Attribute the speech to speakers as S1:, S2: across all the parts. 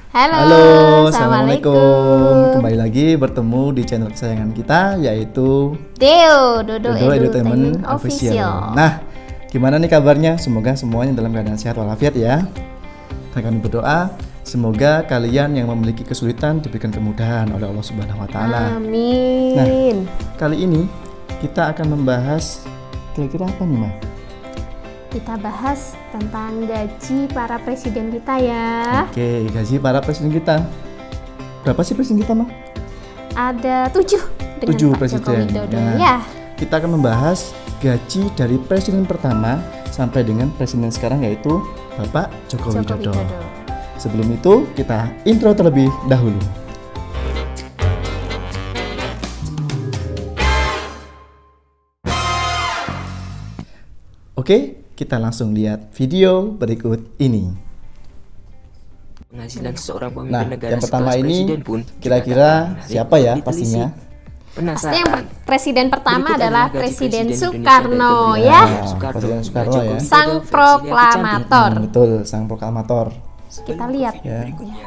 S1: Halo,
S2: Halo, Assalamualaikum. Kembali lagi bertemu di channel kesayangan kita, yaitu
S1: Dodo
S2: Edutainment Official. Nah, gimana nih kabarnya? Semoga semuanya dalam keadaan sehat walafiat ya. Dan kami berdoa semoga kalian yang memiliki kesulitan diberikan kemudahan oleh Allah Subhanahu wa taala.
S1: Amin.
S2: Nah, kali ini kita akan membahas kira-kira apa nih, Ma?
S1: Kita bahas tentang gaji para presiden kita ya.
S2: Oke, gaji para presiden kita. Berapa sih presiden kita, Ma?
S1: Ada 7 dengan
S2: 7
S1: Pak
S2: presiden.
S1: Joko Widodo.
S2: Nah,
S1: Ya.
S2: Kita akan membahas gaji dari presiden pertama sampai dengan presiden sekarang, yaitu Bapak Joko Widodo. Sebelum itu, kita intro terlebih dahulu. Oke, kita langsung lihat video berikut ini.
S3: Penghasilan seorang pemimpin
S2: Nah,
S3: negara
S2: yang pertama
S3: sekelas
S2: ini
S3: presiden pun
S2: kira-kira
S3: menarik
S2: siapa ya
S3: ditelisik.
S2: pastinya?
S1: Pasti
S3: Penasaran?
S1: yang presiden pertama
S3: Berikut
S1: adalah
S3: gaji
S1: Presiden
S3: Indonesia
S1: Soekarno
S3: dari
S1: ya.
S2: Presiden Soekarno ya.
S1: Sang proklamator.
S2: Betul, sang proklamator.
S1: Kita lihat.
S2: Ya.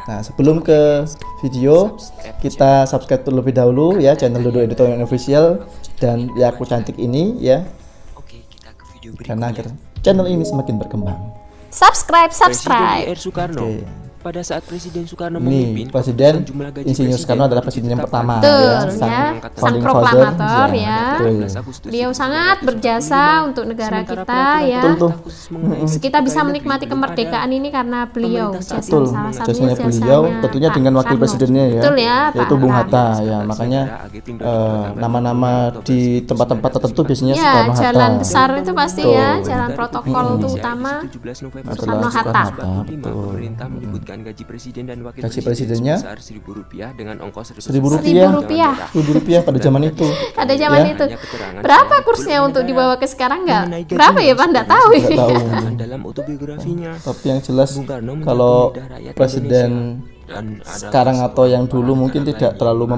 S2: Nah, sebelum ke video, kita subscribe terlebih dahulu ya channel Dodo Edutainment Official dan ya aku cantik ini ya,
S3: Oke, kita ke video
S2: karena
S3: berikutnya.
S2: agar channel ini semakin berkembang.
S1: Subscribe.
S3: Presiden R. Soekarno.
S2: Oke.
S3: Pada saat Presiden Soekarno
S2: Ini
S3: memimpin,
S2: Presiden
S3: jumlah gaji
S2: Insinyur Soekarno adalah presiden yang pertama
S1: Betul
S2: sang
S1: ya,
S2: founding
S1: sang
S2: father,
S1: proklamator ya.
S2: betul.
S1: Beliau sangat berjasa untuk negara kita ya.
S2: Betul tuh.
S1: Kita bisa menikmati kemerdekaan ini karena beliau.
S2: Betul,
S1: Salah satunya
S2: jasanya beliau tentunya
S1: Pak
S2: dengan wakil
S1: Karno.
S2: presidennya ya,
S1: Betul ya, Pak
S2: yaitu Bung
S1: Hatta.
S2: Hatta ya. Makanya nama-nama di tempat-tempat tertentu biasanya
S1: Ya,
S2: Soekarno Hatta.
S1: jalan besar itu pasti
S2: Betul.
S1: ya, jalan protokol itu utama.
S2: Soekarno Hatta.
S3: Pemerintah menyebutkan gaji presiden dan wakil
S2: Gaji
S3: presiden
S2: presidennya
S3: sebesar Rp1.000 dengan ongkos
S1: Rp1.000.
S2: Rp1.000 pada zaman itu.
S1: Pada zaman
S2: Ya.
S1: itu. Berapa kursnya untuk dibawa ke sekarang nggak? Berapa ya Pak? Nggak tahu.
S2: Nggak tahu.
S3: Dalam autobiografinya.
S2: Tapi yang jelas
S3: Bung Karno menjadi
S2: kalau
S3: lidah rakyat
S2: presiden
S3: dan adalah
S2: sekarang atau yang dulu mungkin tidak terlalu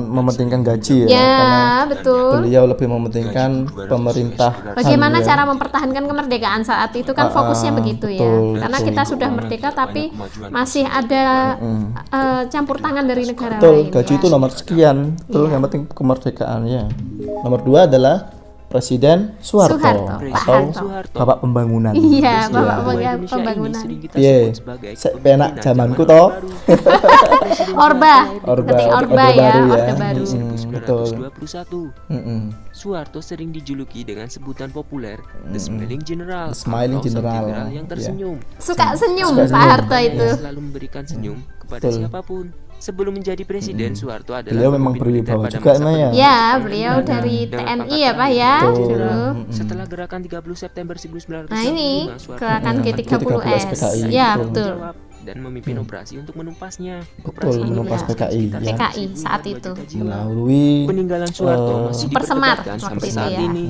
S2: mementingkan gaji ya, karena
S1: Ya, betul.
S2: beliau lebih mementingkan pemerintah.
S1: Bagaimana
S2: ya.
S1: cara mempertahankan kemerdekaan saat itu kan fokusnya begitu ya.
S2: betul,
S1: Karena
S2: betul.
S1: kita sudah merdeka tapi masih ada campur tangan dari negara
S2: Betul,
S1: lain.
S2: gaji
S1: ya.
S2: itu nomor sekian. Betul, yang penting kemerdekaannya. Nomor 2 adalah Presiden Soeharto,
S1: Soeharto, Pak
S2: atau
S1: Harto.
S2: Bapak Pembangunan.
S1: Iya, Bapak
S2: Ya.
S1: Pembangunan.
S2: Piye, penak zamanku toh.
S1: Orba,
S2: Orba,
S1: ketik
S2: orde
S1: Orba ya,
S2: baru ya.
S1: Orde Baru.
S2: Betul.
S3: 1921.
S2: Mm-mm.
S3: Soeharto sering dijuluki dengan sebutan populer The Smiling General.
S2: The Smiling
S3: atau sang
S2: General.
S3: jenderal yang tersenyum.
S1: Suka senyum
S2: Suka
S1: Pak
S2: senyum.
S1: Harto itu.
S3: Dia selalu memberikan senyum kepada
S2: Betul.
S3: siapapun. Sebelum menjadi presiden, Soeharto adalah
S2: Beliau memang
S3: pemimpin militer
S2: berwibawa
S3: pada
S2: juga
S3: masa
S2: emang ya.
S3: pendudukan
S1: Ya,
S3: Jepang
S1: beliau
S3: Belanda
S1: dari
S3: dengan
S1: TNI
S3: pangkat
S1: ya Pak ya
S2: Betul.
S1: dulu.
S3: Setelah gerakan 30 September 1945,
S1: Nah ini
S3: Soeharto
S1: gerakan
S3: mendapat
S1: G30S.
S2: PKI.
S1: Ya,
S2: Betul.
S1: betul.
S3: jawab dan memimpin operasi untuk menumpasnya.
S2: Betul, menumpas PKI ya.
S1: PKI saat itu.
S2: Melalui
S3: Peninggalan Soeharto masih
S1: Super Semar
S3: diperdebatkan
S1: waktu
S3: sampai
S1: itu
S3: saat
S1: ya.
S3: ini.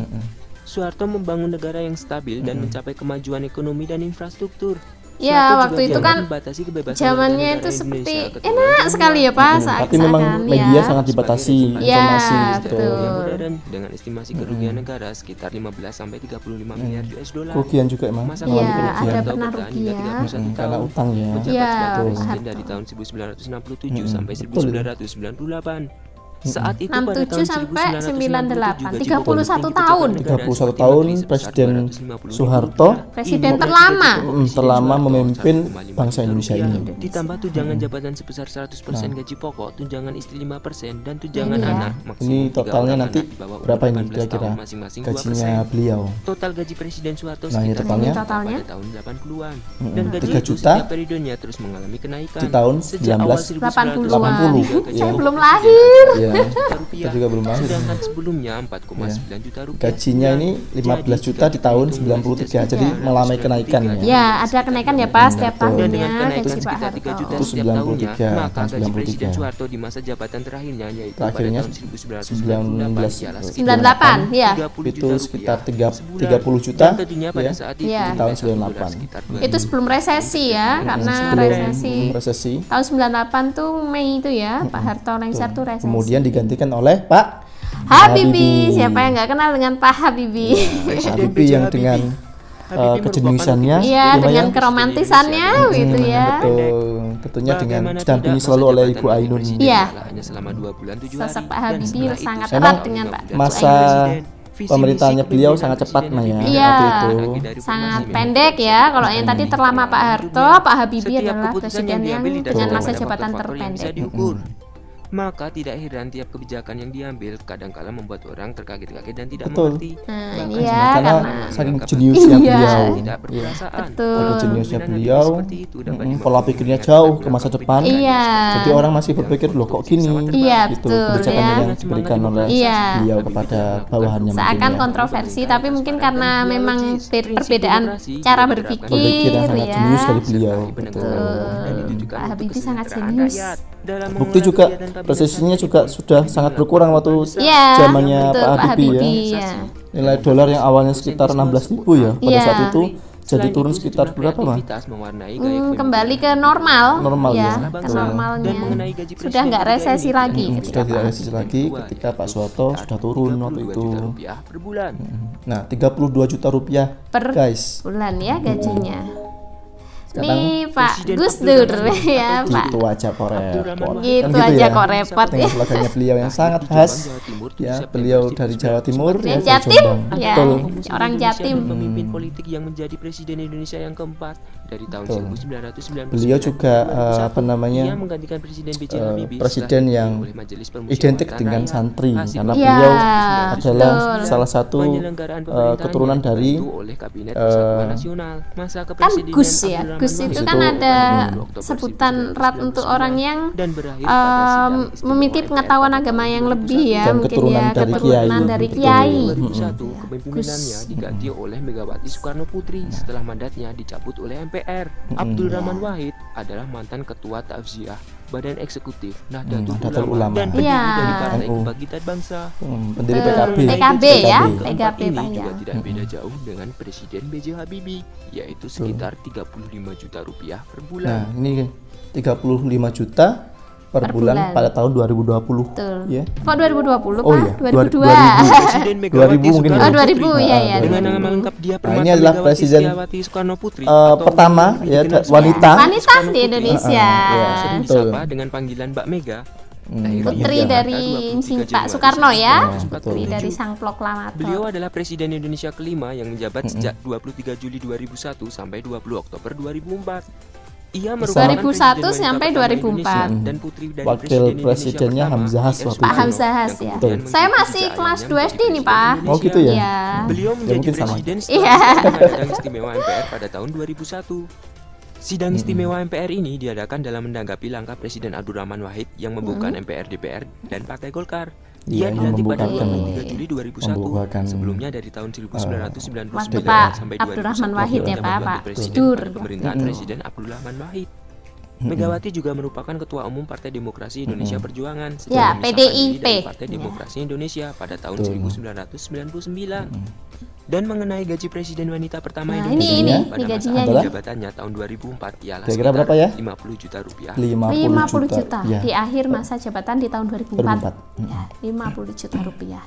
S3: Soeharto membangun negara yang stabil dan mencapai kemajuan ekonomi dan infrastruktur.
S1: Ya,
S3: Soeharto
S1: waktu
S3: juga
S1: itu
S3: dianggap
S1: kan
S3: membatasi kebebasan
S1: zamannya
S3: warga
S1: itu
S3: negara
S1: seperti
S3: Indonesia ketika
S1: enak sekali ya Pak saat
S2: tapi memang media
S1: ya.
S2: sangat dibatasi
S1: Ya,
S2: informasi
S1: betul.
S3: yang modern dengan estimasi kerugian negara sekitar 15 sampai 35 miliar US dollar.
S2: kerugian juga emang
S3: Masa
S1: Iya,
S2: mengalami
S3: kerugian
S1: ada
S2: kerugian
S1: pernah
S3: bertahan
S1: rugi
S3: hingga
S1: ya.
S3: 31
S2: karena
S3: tahun.
S2: utang ya.
S3: Menjabat
S1: Iya,
S3: sebagai
S1: Pak
S3: presiden
S1: Harto.
S3: dari tahun 1967 sampai 1998. Saat itu
S1: 67 sampai 98, 31 tahun.
S2: 31 tahun Presiden Soeharto
S1: Presiden terlama.
S2: terlama memimpin bangsa Indonesia ini.
S3: Ditambah tunjangan jabatan sebesar 100% gaji pokok, tunjangan istri 5% dan tunjangan
S1: Ini ya.
S3: anak.
S2: Ini
S3: maksimum 3
S2: totalnya
S3: orang
S2: nanti
S3: anak di bawah umur
S2: berapa ini
S3: 18
S2: kira-kira
S3: tahun masing-masing
S2: gajinya
S3: 2%.
S2: beliau?
S3: Total gaji Presiden Soeharto
S2: Nah, ini
S3: sekitar
S2: totalnya?
S1: Totalnya?
S3: pada tahun 80-an. Dan gaji
S2: 3
S3: itu
S2: juta
S3: setiap periodenya terus mengalami kenaikan.
S2: di tahun
S3: Sejak awal
S1: 80-an.
S2: 80,
S3: gaji
S1: Saya
S2: ya.
S1: belum lahir.
S2: Ya,
S3: juta rupiah.
S2: kita juga belum lahir.
S3: Sedangkan sebelumnya 4,9 juta rupiah.
S2: Gajinya ini 15 juta di tahun 93, jadi mengalami kenaikan ya.
S1: Ya, ada kenaikan ya Pak setiap
S2: betul.
S3: Dan dengan
S1: tahunnya
S3: kenaikan
S1: gaji Pak
S3: sekitar 3 juta
S1: Harto.
S3: setiap tahunnya,
S2: 93,
S3: maka
S2: tahun
S3: gaji Presiden
S2: 93.
S3: Soeharto di masa jabatan terakhirnya yaitu
S2: Terakhirnya
S3: pada tahun 1998 ialah
S1: 98 ya.
S3: 30
S2: Itu
S3: juta
S2: sekitar
S3: rupiah
S2: 30 juta
S3: dan tentunya pada
S2: ya,
S3: saat itu
S1: Iya.
S2: tahun
S3: nilai 1 dolar
S2: 98.
S3: sekitar
S1: Itu sebelum resesi ya, karena resesi
S2: resesi.
S1: tahun 98 tuh Mei itu ya, Pak Harto lengser tuh resesi.
S2: Kemudian digantikan oleh Pak
S1: Habibie, siapa yang nggak kenal dengan Pak Habibie?
S2: Habibie yang dengan kejeniusannya,
S1: Iya,
S2: gimana
S1: dengan
S2: ya?
S1: keromantisannya gitu ya.
S2: Betul. tentunya dengan
S3: Bagaimana
S2: didampingi
S3: tidak,
S2: selalu
S3: masa
S2: oleh
S3: jabatan
S2: Ibu
S3: wakil
S2: Ainun.
S3: presiden
S1: Iya.
S3: adalah hanya selama 2 bulan 7 hari.
S1: Sosok Pak
S3: Dan
S1: Habibie
S3: setelah itu
S1: sangat
S3: setelah
S2: erat
S3: itu
S1: dengan Pak
S3: dan
S2: Masa
S3: visi
S2: pemerintahnya
S3: misi
S2: beliau
S3: kepemimpinan
S2: sangat cepat,
S3: Presiden
S2: Maya,
S3: Habibie
S1: Iya.
S2: waktu itu.
S3: dari
S1: Sangat
S3: formasi
S1: pendek ya. Kalau yang tadi terlama Pak Harto, Pak Habibie
S3: Setiap
S1: adalah
S3: keputusan
S1: presiden yang
S3: diambil didasarkan
S1: dengan masa
S3: pada
S1: jabatan
S3: faktor-faktor yang bisa
S1: terpendek.
S3: diukur. Maka tidak heran tiap kebijakan yang diambil kadangkala membuat orang terkaget-kaget dan tidak
S2: Betul.
S3: mengerti.
S1: Nah,
S3: Bahkan
S1: ini ya,
S3: sebagian
S2: karena
S3: orang
S2: saking
S3: menganggap
S2: jeniusnya
S1: Iya.
S2: beliau.
S3: tidak
S2: Iya.
S3: berperasaan.
S1: Betul.
S2: Karena jeniusnya
S3: Kepemimpinan
S2: beliau,
S3: Habibie seperti itu dapat
S2: pola
S3: dimaknai
S2: pikirnya
S3: dengan
S2: jauh
S3: latar
S2: ke masa
S3: belakang
S2: depan.
S3: pendidikan
S1: Iya.
S3: yang
S2: Jadi orang masih berpikir loh kok gini,
S1: Iya,
S2: gitu
S1: betul,
S2: kebijakannya
S1: ya.
S2: yang diberikan oleh
S1: Iya.
S2: beliau kepada bawahannya mungkin
S1: Seakan
S2: ya.
S1: kontroversi, tapi mungkin karena memang perbedaan cara berpikir
S2: Berpikir yang sangat
S1: ya.
S2: jenius dari beliau.
S1: Betul. Pak Habibie sangat jenius.
S2: Bukti juga presisinya juga sudah sangat berkurang waktu
S1: Iya,
S2: zamannya
S1: betul,
S2: Pak Habibie ya.
S1: ya.
S2: Nilai dolar yang awalnya sekitar 16.000 ya pada
S1: Iya.
S2: saat itu jadi turun sekitar berapa, Bang?
S1: Kembali ke normal,
S2: Normal ya,
S1: ke
S2: betul.
S1: normalnya. Sudah nggak resesi lagi
S2: Sudah
S1: ketika
S2: tidak
S1: Pak
S2: resesi lagi ketika Pak Soeharto sudah turun waktu itu.
S3: per bulan.
S2: Nah, 32 juta rupiah
S1: per
S2: guys.
S1: bulan ya gajinya.
S2: Sekarang
S1: Nih Pak
S3: Presiden
S1: Gus
S3: Abdul
S1: Dur
S3: Rahman
S1: ya Pak.
S2: gitu aja kok repot.
S1: Gitu
S2: Kan
S1: aja
S2: ya,
S1: kok repot
S2: dengan
S1: ya.
S2: slogannya beliau yang sangat khas ya, beliau dari Jawa Timur
S1: Dia
S2: ya, dari
S1: Jatim,
S2: Jombang.
S1: ya.
S2: Betul.
S1: Orang Jatim.
S3: Pemimpin politik yang menjadi presiden Indonesia yang keempat dari tahun
S2: Betul.
S3: 1999.
S2: Beliau juga apa
S3: Ia
S2: namanya
S3: menggantikan Presiden B.J. Habibie
S2: presiden
S3: setelah
S2: yang
S3: dipilih oleh Majelis Permusyawaratan
S2: identik dengan
S3: Rakyat.
S2: santri
S3: Hasil
S2: karena
S1: Iya,
S2: beliau adalah
S1: betul.
S2: salah satu
S3: penyelenggaraan pemerintahannya
S2: keturunan dari
S3: dibantu oleh Kabinet Persatuan Nasional. Masa
S1: Kan
S3: kepresidenan
S1: Gus ya.
S3: Abdurrahman
S1: Gus
S3: Wahid
S1: itu
S2: Gus
S1: kan
S2: itu,
S1: ada
S3: Oktober
S1: sebutan erat untuk
S3: 1999
S1: orang yang
S3: dan berakhir pada sidang istimewa
S1: memiliki
S3: MPR
S1: pengetahuan
S3: pada
S1: agama
S3: tahun
S1: yang
S3: 2001.
S1: lebih ya,
S2: Dan
S1: mungkin
S2: keturunan
S1: ya
S2: dari
S1: keturunan
S2: kiai.
S1: dari
S2: Betul.
S1: kiai.
S3: 2001, kepemimpinannya diganti oleh Megawati Soekarno Putri setelah mandatnya dicabut oleh MPR. Abdul Rahman Wahid adalah mantan ketua Tauziah Badan Eksekutif Nahdlatul
S2: Nahdlatul
S3: Ulama
S2: Ulama.
S3: dan pendiri
S1: Iya.
S3: dari Partai
S2: NU.
S3: Kebangkitan Bangsa.
S2: pendiri
S1: Betul.
S2: PKB.
S1: PKB ya,
S3: Keempat
S1: PKB
S3: ini
S1: Pak
S3: juga
S1: ya.
S3: tidak beda jauh dengan Presiden B.J. Habibie, yaitu sekitar 35 juta rupiah per
S2: Nah,
S3: bulan.
S2: ini 35 juta per bulan
S1: bulan.
S2: pada tahun 2020
S1: Betul.
S2: ya.
S1: Kok 2020
S2: Oh
S1: Pak?
S2: iya,
S1: 2002.
S3: Presiden
S2: 2000 mungkin ya.
S1: Oh 2000 ya ya.
S3: Dengan
S1: 2000.
S3: nama lengkap dia
S2: Nah,
S3: Permata
S2: ini adalah
S3: Megawati
S2: presiden,
S3: Setiawati Soekarno Putri atau
S2: pertama
S3: lebih
S2: ya
S3: dikenal
S2: wanita.
S3: sebagai
S1: Wanita di Indonesia.
S3: sering
S2: Betul.
S3: disapa dengan panggilan Mbak Mega. Lahir di
S1: Putri
S3: Jakarta
S1: dari
S3: 23
S1: Pak
S3: Januari
S1: Soekarno ya.
S3: 1947.
S1: Putri dari sang
S3: Beliau
S1: proklamator.
S3: adalah Presiden Indonesia kelima yang menjabat sejak 23 Juli 2001 sampai 20 Oktober 2004. Ia merupakan
S1: 2001
S3: presiden wanita
S1: sampai
S3: pertama
S1: 2004.
S3: Indonesia dan putri dari
S2: Wakil
S3: Presiden Indonesia
S2: presidennya
S3: pertama,
S2: Hamzahas
S3: I.S.
S2: waktu
S1: Pak
S3: Soekarno,
S1: Hamzahas
S3: yang
S1: ya.
S3: kemudian
S2: Betul.
S1: Saya
S3: mengikuti
S1: masih
S3: ayahnya
S1: kelas 2
S3: menjadi
S1: SD nih
S3: Presiden
S1: Pak.
S2: Oh gitu ya.
S1: Iya.
S3: Beliau menjadi
S2: mungkin sama.
S3: presiden
S1: Iya.
S3: setelah sidang istimewa MPR pada tahun 2001. Sidang istimewa MPR ini diadakan dalam menanggapi langkah Presiden Abdurrahman Wahid yang membubarkan MPR, DPR, dan Partai Golkar.
S2: Iya,
S3: Ia
S2: yang
S3: dilantik pada
S2: membubarkan.
S3: 23 Juli 2001.
S2: Membubarkan.
S3: Sebelumnya dari tahun 1999
S1: Waktu Pak
S3: sampai
S1: Abdurrahman
S3: 2001
S1: Wahid ya,
S3: menjabat
S1: Pak,
S3: wakil
S1: Pak
S3: presiden
S1: Dur.
S3: pada pemerintahan Presiden Abdurrahman Wahid. Megawati juga merupakan Ketua Umum Partai Demokrasi Indonesia Perjuangan sejak
S1: Ya,
S3: memisahkan diri
S1: PDIP.
S3: dari Partai Demokrasi Indonesia pada tahun 1999. Dan mengenai gaji presiden wanita pertama
S1: Nah,
S3: Indonesia
S1: ini
S3: pada masa
S1: gajinya
S3: akhir
S2: nih.
S3: jabatannya tahun 2004 ialah
S2: Kira-kira
S3: sekitar
S2: berapa ya?
S3: 50 juta rupiah.
S1: 50 juta
S2: Ya.
S1: di akhir masa jabatan di tahun 2004.
S2: 2004.
S1: Ya, 50 juta rupiah.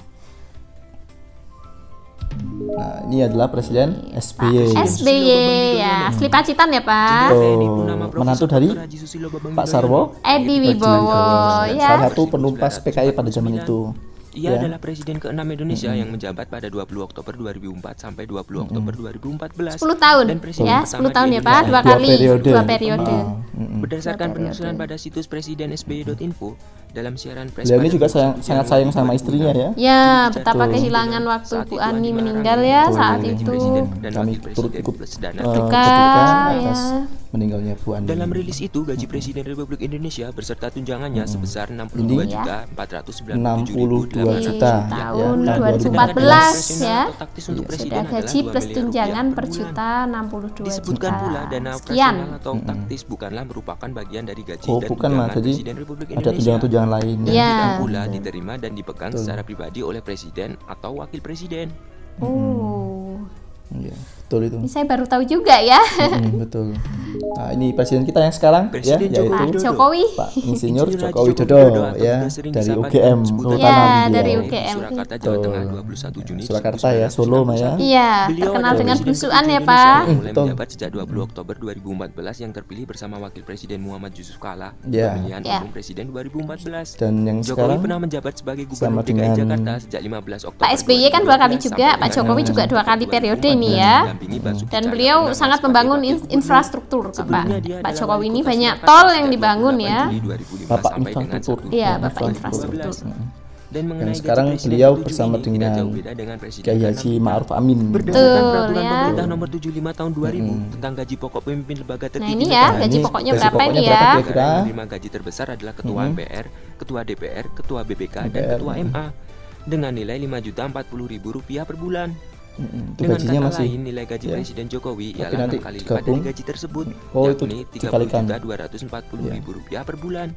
S2: Nah, ini adalah presiden SBY.
S1: SBY ya, asli Pacitan ya Pak.
S2: Oh, menantu dari Pak Sarwo
S1: Edi Wibowo ya.
S2: salah satu penumpas PKI pada zaman itu.
S3: Ia
S2: Ya.
S3: adalah presiden ke-6 Indonesia yang menjabat pada 20 Oktober 2004 sampai 20 Oktober 2014.
S1: 10 tahun
S3: Dan presiden
S1: ya,
S3: pertama
S1: 10 tahun
S3: di
S1: ya Pak,
S3: Indonesia.
S1: dua
S2: Dua
S1: kali,
S2: periode.
S1: dua periode.
S3: Berdasarkan
S1: Dua
S3: penelusuran
S1: periode.
S3: pada situs presiden.sby.info dalam siaran pers
S2: Beliau ini
S3: pada
S2: juga
S3: 21
S2: sangat
S3: Januari
S2: sayang sama
S3: 2006.
S2: istrinya ya.
S1: Ya, betapa
S3: Betul.
S1: kehilangan waktu
S3: Saat
S1: Bu
S3: itu
S1: Ani
S3: Andi
S1: meninggal
S3: Malarangeng
S1: ya
S2: Betul.
S1: saat
S3: gaji
S1: itu.
S3: presiden dan
S2: Kami
S3: wakil
S2: turut
S3: presiden
S2: ikut
S3: plus dana
S1: Duka,
S2: berduka
S1: ya.
S2: atas meninggalnya Bu Andi.
S3: Dalam rilis itu, gaji Presiden Republik Indonesia beserta tunjangannya sebesar 62
S2: Ini
S3: juta 497
S2: 62
S1: Di
S2: juta
S1: tahun
S2: ya,
S1: 2014 ya.
S3: Taktis untuk presiden
S1: Sudah
S3: adalah
S1: gaji
S3: 2
S1: plus
S3: miliar
S1: tunjangan
S3: rupiah
S1: per
S3: bulan.
S1: juta 62
S3: Disebutkan
S1: juta.
S3: pula dana
S1: Sekian.
S3: operasional atau taktis bukanlah merupakan bagian dari gaji
S2: Oh,
S3: dan
S2: bukan mah.
S3: tunjangan
S2: Jadi
S3: Presiden Republik
S2: ada
S3: Indonesia.
S2: tunjangan-tunjangan lain.
S3: Dan
S1: Iya.
S3: tidak pula diterima dan dipegang secara pribadi oleh presiden atau wakil presiden.
S1: Oh.
S2: Iya, betul itu.
S1: Ini saya baru tahu juga ya.
S2: Betul. Nah, ini presiden kita yang sekarang
S3: Presiden
S2: ya, yaitu
S1: Pak Jokowi.
S2: Pak Insinyur
S3: Insinyur
S2: Joko
S3: Haji
S2: Widodo
S3: Joko Widodo
S2: ya,
S3: atau sering
S2: dari
S3: disapa
S2: UGM
S3: dengan sebutan
S2: Kehutanan
S1: Ya,
S2: beliau.
S1: dari UGM.
S3: Surakarta, Jawa Tengah 21 Juni
S2: Surakarta ya, Solo Mah ya.
S1: Iya,
S3: Beliau
S1: terkenal
S3: adalah
S1: dengan
S3: presiden
S1: belusuan
S3: ke-7
S1: ya,
S3: Indonesia
S1: Pak.
S3: yang mulai
S2: Betul.
S3: menjabat sejak 20 Oktober 2014 yang terpilih bersama Wakil Presiden Muhammad Yusuf Kala
S2: Ya.
S3: pemilihan
S1: Ya.
S3: umum Presiden 2014.
S2: Dan yang
S3: Jokowi
S2: sekarang
S3: pernah menjabat sebagai
S2: sama
S3: Gubernur DKI
S2: dengan
S3: Jakarta sejak 15 Oktober.
S1: Pak SBY kan 2 kali
S3: 2014
S1: juga,
S3: sampai
S1: Pak
S3: dengan
S1: Jokowi juga 2 kali periode nih ya.
S3: mendampingi Basuki
S1: Dan
S3: Cahayapurnama
S1: beliau sangat
S3: sebagai
S1: membangun
S3: Wakil Gubernur.
S1: infrastruktur, Pak.
S3: Sebelumnya dia
S1: Pak
S3: adalah
S1: Jokowi
S3: Wali
S1: ini
S3: Kota
S1: banyak
S3: Surakarta
S1: tol
S3: sejak
S1: yang dibangun
S3: 28
S1: ya.
S3: Juli 2005
S2: Bapak
S3: sampai dengan
S2: infrastruktur.
S3: 1
S1: Iya,
S3: Juli
S1: Bapak
S3: 2012.
S1: infrastruktur.
S3: Dan mengenai
S2: sekarang
S3: gaji presiden
S2: beliau
S3: ke-7
S2: bersama
S3: ini
S2: dengan
S3: tidak jauh beda dengan presiden
S2: Kiai
S3: ke-6.
S2: Haji Ma'ruf Amin.
S3: Berdasarkan
S1: Betul,
S3: peraturan
S1: ya.
S3: pemerintah nomor 75 tahun 2000 tentang gaji pokok pemimpin lembaga
S1: Nah,
S3: tertinggi
S1: ini ya,
S3: negara.
S1: gaji
S2: Ini
S1: pokoknya
S2: gaji
S1: berapa
S2: pokoknya
S1: ini
S2: berapa
S1: ya?
S2: kira-kira?
S3: Negara yang menerima gaji terbesar adalah Ketua MPR, Ketua DPR, Ketua BPK, dan
S2: MPR.
S3: Ketua MA dengan nilai Rp5.040.000 per bulan.
S2: Itu
S3: Dengan
S2: gajinya
S3: kata
S2: masih
S3: lain, nilai gaji
S2: ya.
S3: Presiden Jokowi
S2: Tapi
S3: ialah
S2: nanti
S3: 6 kali lipat
S2: digabung.
S3: dari gaji tersebut,
S2: Oh, itu
S3: yakni
S2: dikalikan.
S3: Rp30.240.000 per bulan.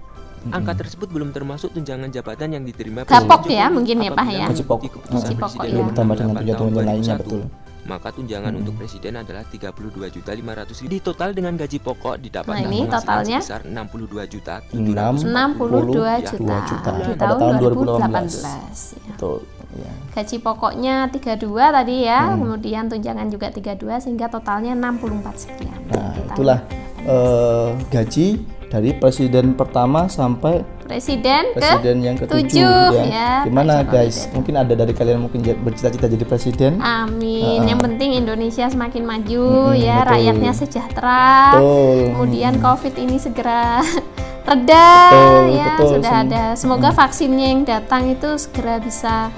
S3: Angka tersebut belum termasuk tunjangan jabatan yang diterima
S1: Gapok
S3: Presiden
S1: ya,
S3: Jokowi
S1: mungkin ya, Pak,
S3: apabila
S1: ya?
S2: Gaji pokok.
S3: mengikuti keputusan
S1: Gaji pokok,
S3: Presiden
S1: ya.
S3: nomor
S2: Ditambah dengan
S3: 68
S2: tunjangan
S3: tahun
S2: lainnya,
S3: 2001.
S2: betul.
S3: Maka tunjangan untuk presiden adalah Rp32.500.000. Di total dengan gaji pokok didapat
S1: Nah, ini totalnya
S3: sebesar Rp62.740.000
S1: 62 juta
S2: juta
S1: di
S2: pada
S1: tahun
S2: tahun
S1: 2018. Ya.
S2: Betul. Ya.
S1: Gaji pokoknya 32 tadi ya, kemudian tunjangan juga 32 sehingga totalnya 64 sekian.
S2: Nah,
S1: Di tahun
S2: itulah
S1: 2018.
S2: gaji dari presiden pertama sampai
S1: Presiden
S2: yang
S1: ke-7
S2: ke-7 ya. Gimana
S1: Pak Jokowi
S2: guys?
S1: Widodo.
S2: Mungkin ada dari kalian mungkin bercita-cita jadi presiden?
S1: Amin. Yang penting Indonesia semakin maju ya,
S2: betul.
S1: rakyatnya sejahtera.
S2: Betul.
S1: Kemudian COVID ini segera reda ya,
S2: betul.
S1: sudah ada. Semoga vaksinnya yang datang itu segera bisa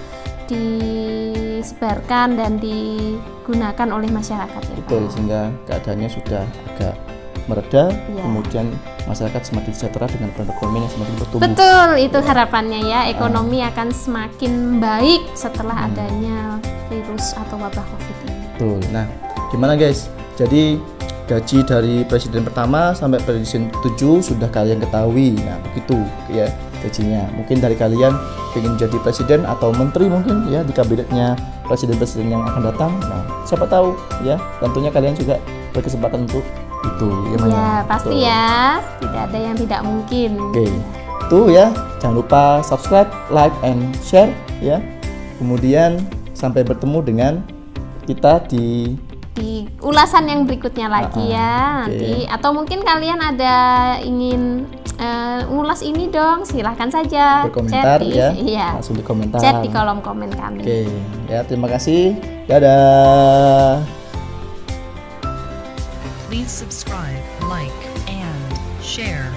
S1: disebarkan dan digunakan oleh masyarakat ya,
S2: Betul,
S1: Pak.
S2: sehingga keadaannya sudah agak mereda,
S1: Ya.
S2: kemudian masyarakat semakin sejahtera dengan perekonomian yang semakin bertumbuh.
S1: Betul, itu harapannya ya. Ekonomi akan semakin baik setelah adanya virus atau wabah COVID ini.
S2: Betul. Nah, gimana guys? Jadi gaji dari presiden pertama sampai presiden 7 sudah kalian ketahui. Nah, begitu ya gajinya. Mungkin dari kalian ingin jadi presiden atau menteri mungkin ya di kabinetnya presiden-presiden yang akan datang. Nah, siapa tahu ya, tentunya kalian juga berkesempatan untuk itu ya, Maya?
S1: Ya, pasti
S2: Betul.
S1: ya. Tidak ada yang tidak mungkin.
S2: Oke, itu ya. Jangan lupa subscribe, like, and share ya. Kemudian sampai bertemu dengan kita di
S1: ulasan yang berikutnya lagi ya
S2: oke.
S1: nanti, atau mungkin kalian ada ingin ngulas ini dong, silahkan saja
S2: berkomentar
S1: chat di,
S2: ya.
S1: iya,
S2: Langsung di komentar.
S1: chat di kolom komen kami.
S2: Oke, ya terima kasih. Dadah.
S4: Please subscribe, like, and share.